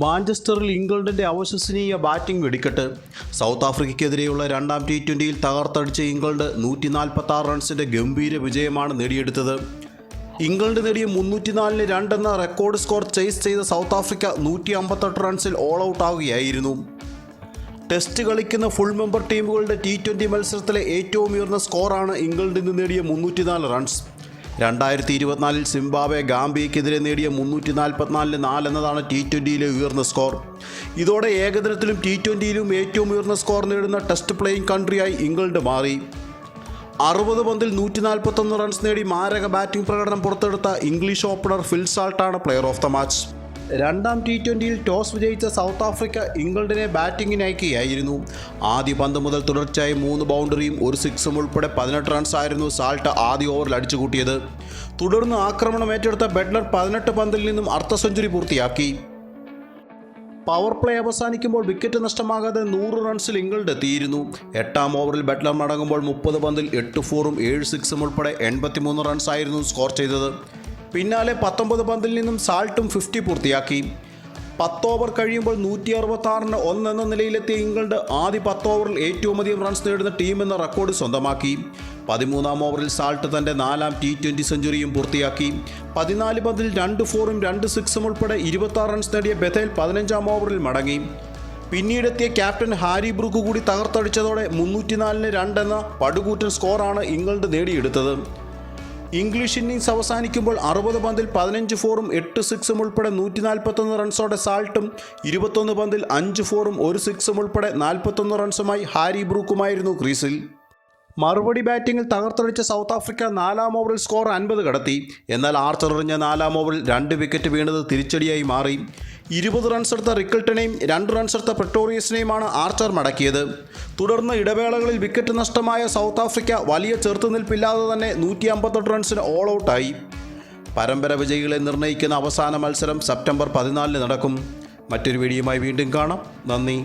മാഞ്ചസ്റ്ററിൽ ഇംഗ്ലണ്ടിൻ്റെ അവിശ്വസനീയ batting വെടിക്കെട്ട്. South ആഫ്രിക്കയ്ക്കെതിരെയുള്ള രണ്ടാം T20യിൽ തകർത്തടിച്ച England 146 റൺസിൻ്റെ ഗംഭീര വിജയമാണ് നേടിയെടുത്തത്. ഇംഗ്ലണ്ട് നേടിയ 304-2 എന്ന റെക്കോർഡ് സ്കോർ ചേസ് ചെയ്ത സൗത്ത് ആഫ്രിക്ക 158 റൺസിൽ ഓൾ ഔട്ട് ആവുകയായിരുന്നു. ടെസ്റ്റ് കളിക്കുന്ന ഫുൾ മെമ്പർ ടീമുകളുടെ T20 മത്സരത്തിലെ ഏറ്റവും ഉയർന്ന സ്കോറാണ് ഇംഗ്ലണ്ടിൽ നിന്ന് നേടിയ 304 റൺസ്. 2024 സിംബാബ്വെ ഗാംബിയയ്ക്കെതിരെ നേടിയ 344-4 എന്നതാണ് T20യിലെ ഉയർന്ന സ്കോർ. ഇതോടെ ഏകദിനത്തിലും T20യിലും ഏറ്റവും ഉയർന്ന സ്കോർ നേടുന്ന ടെസ്റ്റ് പ്ലേയിങ് കൺട്രിയായി ഇംഗ്ലണ്ട് മാറി. 60 പന്തിൽ 141 റൺസ് നേടി മാരക ബാറ്റിംഗ് പ്രകടനം പുറത്തെടുത്ത ഇംഗ്ലീഷ് ഓപ്പണർ ഫിൽ സാൾട്ടാണ് പ്ലെയർ ഓഫ് ദ മാച്ച്. രണ്ടാം T20യിൽ ടോസ് വിജയിച്ച സൗത്ത് ആഫ്രിക്ക ഇംഗ്ലണ്ടിനെ ബാറ്റിംഗിന് അയക്കുകയായിരുന്നു. ആദ്യ പന്ത് മുതൽ തുടർച്ചയായി 3 ബൗണ്ടറിയും 1 സിക്സും ഉൾപ്പെടെ 18 റൺസായിരുന്നു സാൾട്ട് ആദ്യ ഓവറിൽ അടിച്ചുകൂട്ടിയത്. തുടർന്ന് ആക്രമണം ഏറ്റെടുത്ത ബെഡ്ലർ 18 പന്തിൽ നിന്നും അർദ്ധ സെഞ്ചുറി പൂർത്തിയാക്കി. പവർ പ്ലേ അവസാനിക്കുമ്പോൾ വിക്കറ്റ് നഷ്ടമാകാതെ 100 റൺസിൽ ഇംഗ്ലണ്ട് എത്തിയിരുന്നു. 8ാം ഓവറിൽ ബെഡ്ലർ മടങ്ങുമ്പോൾ 30 പന്തിൽ 8 ഫോറും 7 സിക്സും ഉൾപ്പെടെ 83 റൺസായിരുന്നു സ്കോർ ചെയ്തത്. പിന്നാലെ 19 പന്തിൽ നിന്നും സാൾട്ടും 50 പൂർത്തിയാക്കി. 10 ഓവർ കഴിയുമ്പോൾ 166-1 എന്ന നിലയിലെത്തിയ ഇംഗ്ലണ്ട് ആദ്യ 10 ഓവറിൽ ഏറ്റവും അധികം റൺസ് നേടുന്ന ടീം എന്ന റെക്കോർഡ് സ്വന്തമാക്കി. 13ാം ഓവറിൽ സാൾട്ട് തൻ്റെ 4ാം T20 സെഞ്ചുറിയും പൂർത്തിയാക്കി. 14 പന്തിൽ 2 ഫോറും 2 സിക്സും ഉൾപ്പെടെ 26 റൺസ് നേടിയ ബെഥേൽ 15ാം ഓവറിൽ മടങ്ങി. പിന്നീടെത്തിയ ക്യാപ്റ്റൻ ഹാരി ബ്രൂക്ക് കൂടി തകർത്തടിച്ചതോടെ 304-2 എന്ന പടുകൂറ്റൻ സ്കോറാണ് ഇംഗ്ലണ്ട് നേടിയെടുത്തത്. ഇംഗ്ലീഷ് ഇന്നിംഗ്സ് അവസാനിക്കുമ്പോൾ 60 പന്തിൽ 15 ഫോറും 8 സിക്സും ഉൾപ്പെടെ 141 റൺസോടെ സാൾട്ടും 21 പന്തിൽ 5 ഫോറും 1 സിക്സും ഉൾപ്പെടെ 41 റൺസുമായി ഹാരി ബ്രൂക്കുമായിരുന്നു ക്രീസിൽ. മറുപടി ബാറ്റിംഗിൽ തകർത്തടിച്ച സൗത്ത് ആഫ്രിക്ക 4ാം ഓവറിൽ സ്കോർ 50 കടത്തി. എന്നാൽ ആർച്ചർ എറിഞ്ഞ 4ാം ഓവറിൽ 2 വിക്കറ്റ് വീണത് തിരിച്ചടിയായി മാറി. 20 റൺസ് എടുത്ത റിക്കിൾട്ടനെയും 2 റൺസ് എടുത്ത പ്രെറ്റോറിയസിനെയുമാണ് ആർച്ചർ മടക്കിയത്. തുടർന്ന് ഇടവേളകളിൽ വിക്കറ്റ് നഷ്ടമായ സൗത്ത് ആഫ്രിക്ക വലിയ ചെറുത്തുനിൽപ്പില്ലാതെ തന്നെ 158 റൺസിന് ഓൾ ഔട്ടായി. പരമ്പര വിജയികളെ നിർണ്ണയിക്കുന്ന അവസാന മത്സരം സെപ്റ്റംബർ 14 നടക്കും. മറ്റൊരു വീഡിയോയുമായി വീണ്ടും കാണാം. നന്ദി.